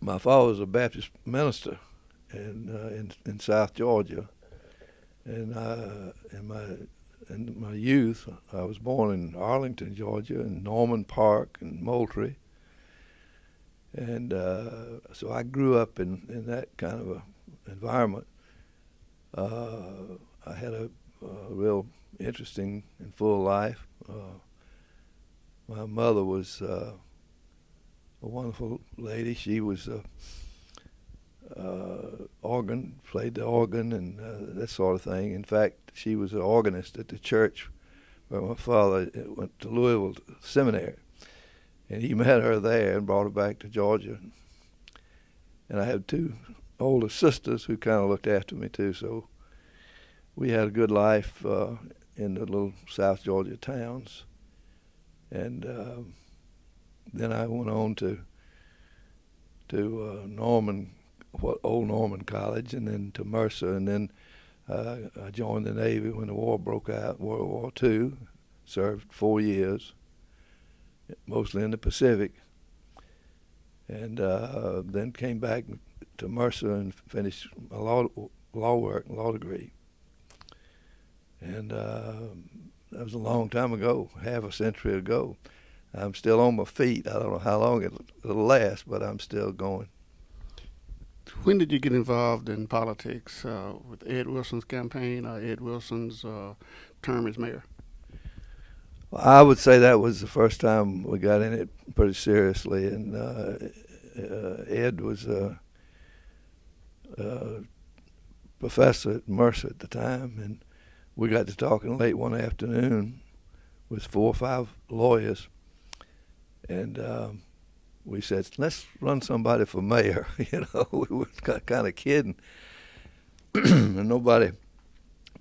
my father was a Baptist minister in South Georgia, and in my youth, I was born in Arlington, Georgia, in Norman Park and Moultrie, and so I grew up in that kind of a environment. I had a real interesting and full life. My mother was a wonderful lady. She was played the organ and that sort of thing. In fact, she was an organist at the church where my father went to Louisville Seminary. And he met her there and brought her back to Georgia. And I had two older sisters who kind of looked after me too, so we had a good life in the little South Georgia towns. And then I went on to Old Norman College, and then to Mercer, and then I joined the Navy when the war broke out, World War II. Served 4 years, mostly in the Pacific, and then came back to Mercer and finished my law degree. And that was a long time ago, half a century ago. I'm still on my feet. I don't know how long it'll last, but I'm still going. When did you get involved in politics, with Ed Wilson's campaign or Ed Wilson's term as mayor? Well, I would say that was the first time we got in it pretty seriously, and Ed was a professor at Mercer at the time, and we got to talking late one afternoon with 4 or 5 lawyers, and we said, let's run somebody for mayor. You know, we were kind of kidding. And nobody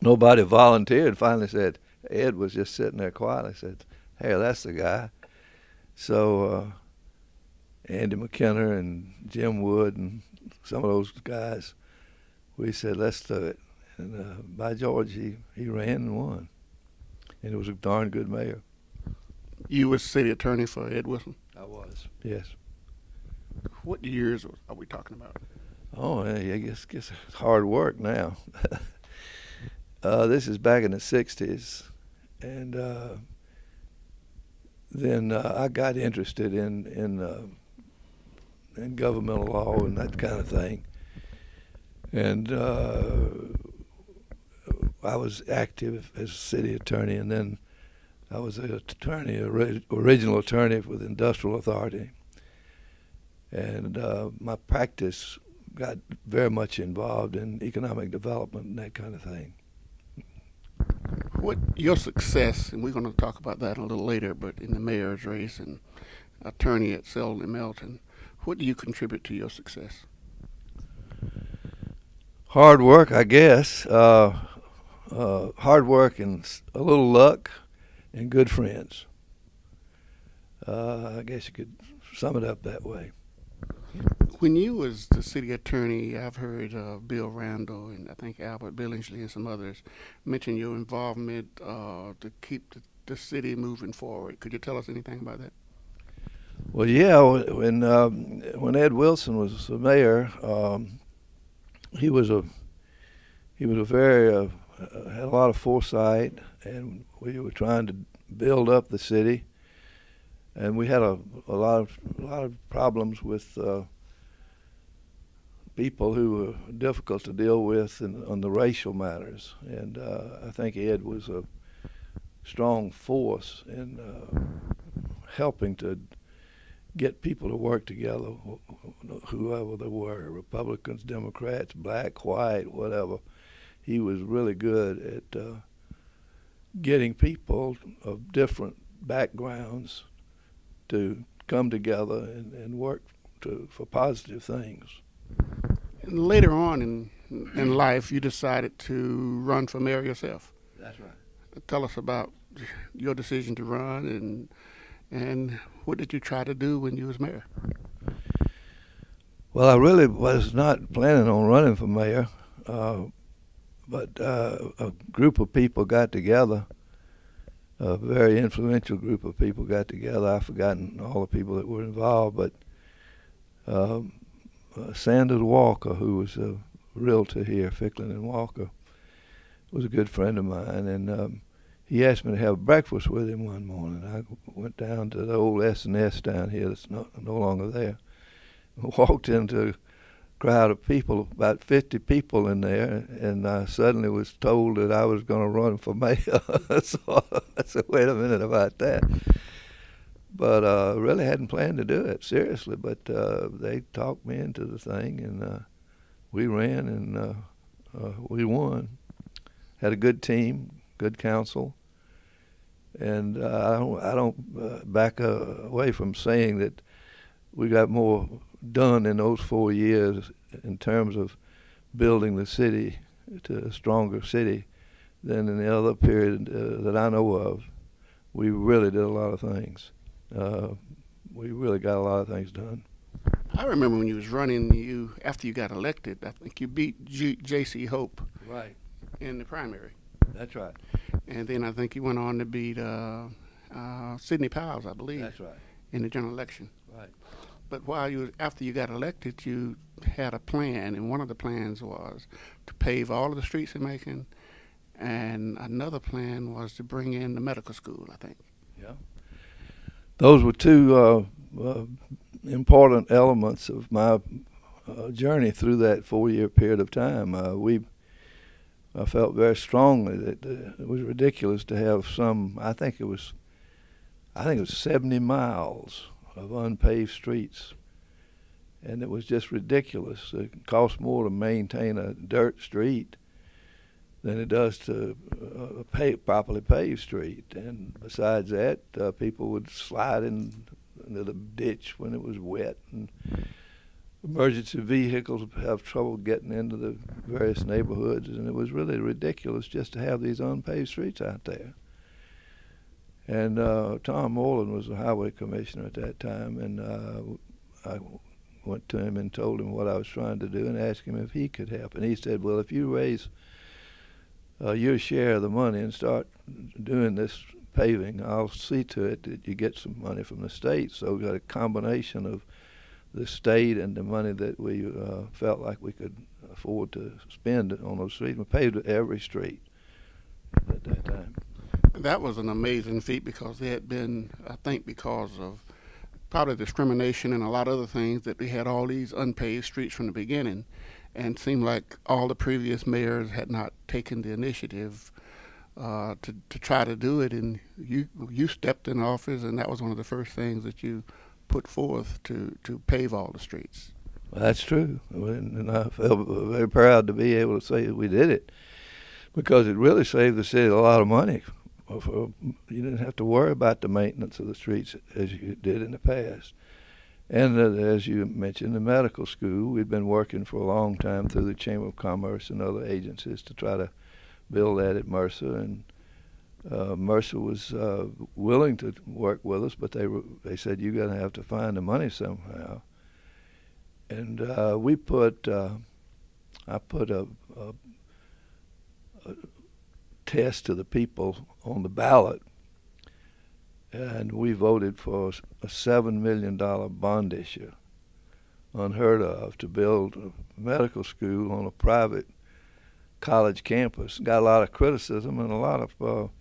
volunteered. Finally said, Ed was just sitting there quietly, said, hey, that's the guy. So Andy McKenna and Jim Wood and some of those guys, we said, let's do it. And by George, he ran and won. And it was a darn good mayor. You were city attorney for Ed Wilson? I was, yes. What years are we talking about? Oh, yeah, I guess it's hard work now. This is back in the 60s. And then I got interested in governmental law and that kind of thing. And I was active as a city attorney, and then I was an attorney, original attorney for the Industrial Authority. And my practice got very much involved in economic development and that kind of thing. What your success, and we're going to talk about that a little later, but in the mayor's race and attorney at Selden and Melton, what do you contribute to your success? Hard work, I guess. Hard work and a little luck and good friends. I guess you could sum it up that way. When you was the city attorney, I've heard Bill Randall and I think Albert Billingsley and some others mention your involvement to keep the city moving forward. Could you tell us anything about that? Well, yeah. When Ed Wilson was the mayor, he was a very had a lot of foresight, and we were trying to build up the city, and we had a lot of problems with people who were difficult to deal with on the racial matters, and I think Ed was a strong force in helping to get people to work together, whoever they were, Republicans, Democrats, black, white, whatever. He was really good at getting people of different backgrounds to come together and work for positive things. And later on in life, you decided to run for mayor yourself. That's right. Tell us about your decision to run, and what did you try to do when you was mayor? Well, I really was not planning on running for mayor, but a group of people got together, a very influential group of people got together. I've forgotten all the people that were involved, but Sanders Walker, who was a realtor here, Ficklin and Walker, was a good friend of mine, and he asked me to have breakfast with him one morning. I went down to the old S&S down here that's no longer there. Walked into a crowd of people, about 50 people in there, and I suddenly was told that I was going to run for mayor. So I said, wait a minute about that. But really hadn't planned to do it, seriously. But they talked me into the thing, and we ran, and we won. Had a good team, good council. And I don't back away from saying that we got more done in those 4 years in terms of building the city to a stronger city than in the other period that I know of. We really did a lot of things. We really got a lot of things done. I remember when you was running, after you got elected, I think you beat J.C. Hope Right. in the primary. That's right. And then I think you went on to beat Sidney Powers, I believe. That's right. In the general election. Right. But after you got elected, you had a plan, and one of the plans was to pave all of the streets in Macon, and another plan was to bring in the medical school, I think. Yeah. Those were two important elements of my journey through that 4-year period of time. I felt very strongly that it was ridiculous to have I think it was 70 miles of unpaved streets, and it was just ridiculous. It costs more to maintain a dirt street than it does to properly paved street. And besides that, people would slide into the ditch when it was wet, and emergency vehicles would have trouble getting into the various neighborhoods, and it was really ridiculous just to have these unpaved streets out there. And Tom Moreland was the highway commissioner at that time, and I went to him and told him what I was trying to do and asked him if he could help. And he said, well, if you raise your share of the money and start doing this paving, I'll see to it that you get some money from the state. So we got a combination of the state and the money that we felt like we could afford to spend on those streets. We paved every street at that time. That was an amazing feat because there had been, I think because of probably discrimination and a lot of other things, that we had all these unpaved streets from the beginning, and it seemed like all the previous mayors had not taken the initiative to try to do it, and you stepped in office, and that was one of the first things that you put forth to pave all the streets. Well, that's true, and I felt very proud to be able to say that we did it, because it really saved the city a lot of money. You didn't have to worry about the maintenance of the streets as you did in the past. And as you mentioned, the medical school, we'd been working for a long time through the Chamber of Commerce and other agencies to try to build that at Mercer. And Mercer was willing to work with us, but they said, you're going to have to find the money somehow. And I put a test to the people on the ballot, and we voted for a $7 million bond issue, unheard of, to build a medical school on a private college campus. Got a lot of criticism, and a lot of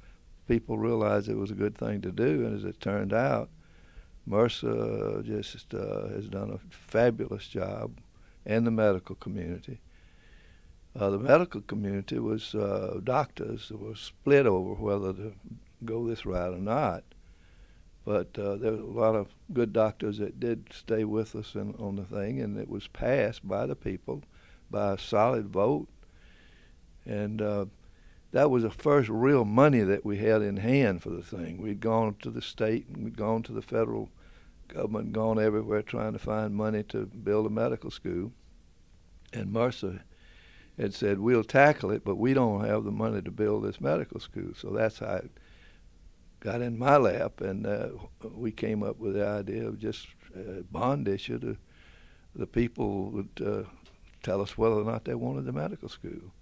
people realized it was a good thing to do, and as it turned out, Mercer just has done a fabulous job, and the medical community. The medical community was doctors that were split over whether to go this route or not. But there were a lot of good doctors that did stay with us on the thing, and it was passed by the people by a solid vote. And that was the first real money that we had in hand for the thing. We'd gone to the state, and we'd gone to the federal government, gone everywhere trying to find money to build a medical school. And Mercer had said, we'll tackle it, but we don't have the money to build this medical school. So that's how it got in my lap, and we came up with the idea of just a bond issue to the people would tell us whether or not they wanted the medical school.